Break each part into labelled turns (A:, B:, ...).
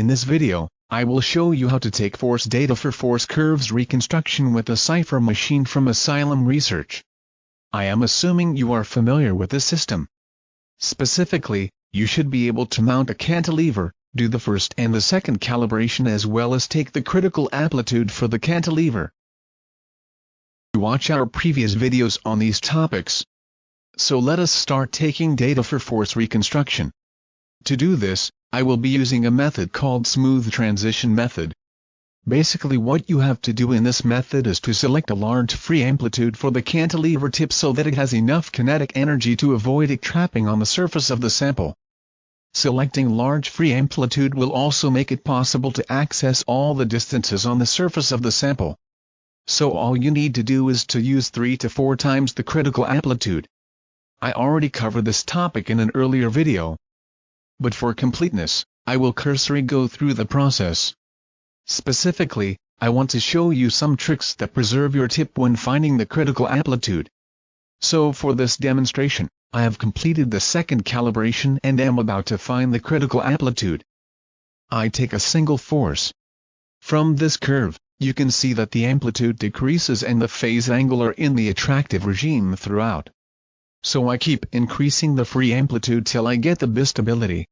A: this video, I will show you how to take force data for force curves reconstruction with the Cypher machine from Asylum research. I am assuming you are familiar with this system. Specifically, you should be able to mount a cantilever, do the first and the second calibration as well as take the critical amplitude for the cantilever. Watch our previous videos on these topics. So let us start taking data for force reconstruction. To do this, I will be using a method called smooth transition method. Basically what you have to do in this method is to select a large free amplitude for the cantilever tip so that it has enough kinetic energy to avoid it trapping on the surface of the sample. Selecting large free amplitude will also make it possible to access all the distances on the surface of the sample. So all you need to do is to use 3 to 4 times the critical amplitude. I already covered this topic in an earlier video. But for completeness, I will cursorily go through the process. Specifically, I want to show you some tricks that preserve your tip when finding the critical amplitude. So for this demonstration, I have completed the second calibration and am about to find the critical amplitude. I take a single force. From this curve, you can see that the amplitude decreases and the phase angle are in the attractive regime throughout. So I keep increasing the free amplitude till I get the best stability.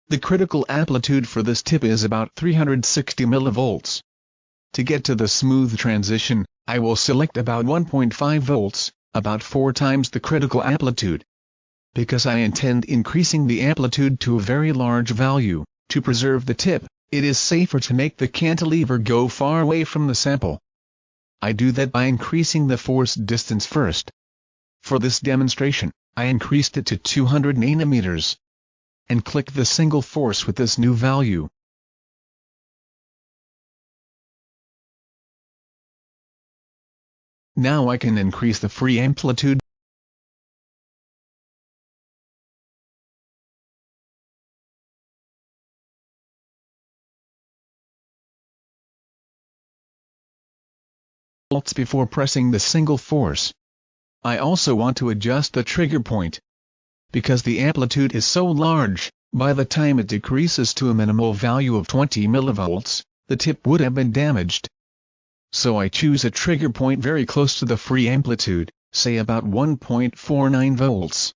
A: The critical amplitude for this tip is about 360 millivolts. To get to the smooth transition, I will select about 1.5 volts, about 4 times the critical amplitude. Because I intend increasing the amplitude to a very large value, to preserve the tip, it is safer to make the cantilever go far away from the sample. I do that by increasing the force distance first. For this demonstration, I increased it to 200 nanometers. And click the single force with this new value. Now I can increase the free amplitude. Before pressing the single force. I also want to adjust the trigger point. Because the amplitude is so large, by the time it decreases to a minimal value of 20 millivolts, the tip would have been damaged. So I choose a trigger point very close to the free amplitude, say about 1.49 volts.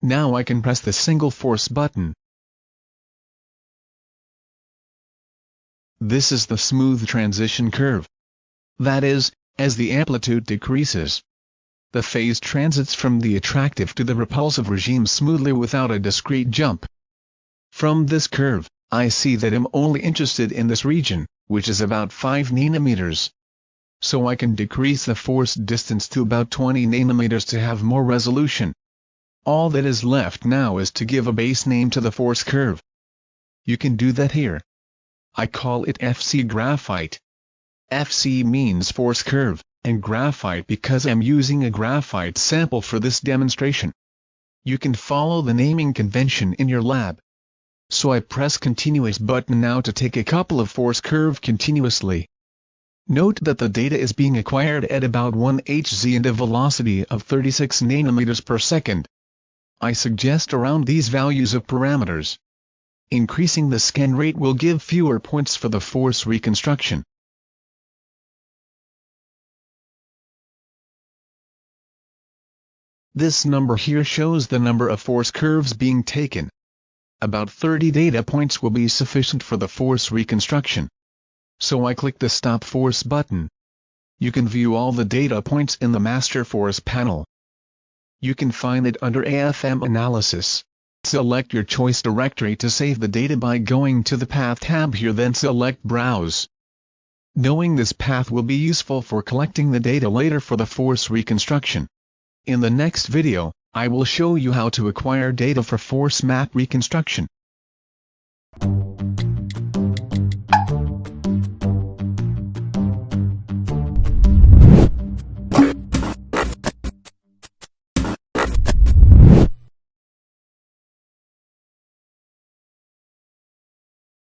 A: Now I can press the single force button. This is the smooth transition curve. That is, as the amplitude decreases, the phase transits from the attractive to the repulsive regime smoothly without a discrete jump. From this curve, I see that I'm only interested in this region, which is about 5 nanometers. So I can decrease the force distance to about 20 nanometers to have more resolution. All that is left now is to give a base name to the force curve. You can do that here. I call it FC graphite. FC means force curve, and graphite because I'm using a graphite sample for this demonstration. You can follow the naming convention in your lab. So I press continuous button now to take a couple of force curve continuously. Note that the data is being acquired at about 1 Hz and a velocity of 36 nanometers per second. I suggest around these values of parameters. Increasing the scan rate will give fewer points for the force reconstruction. This number here shows the number of force curves being taken. About 30 data points will be sufficient for the force reconstruction. So I click the Stop Force button. You can view all the data points in the Master Force panel. You can find it under AFM Analysis. Select your choice directory to save the data by going to the Path tab here, then select Browse. Knowing this path will be useful for collecting the data later for the force reconstruction. In the next video, I will show you how to acquire data for force map reconstruction.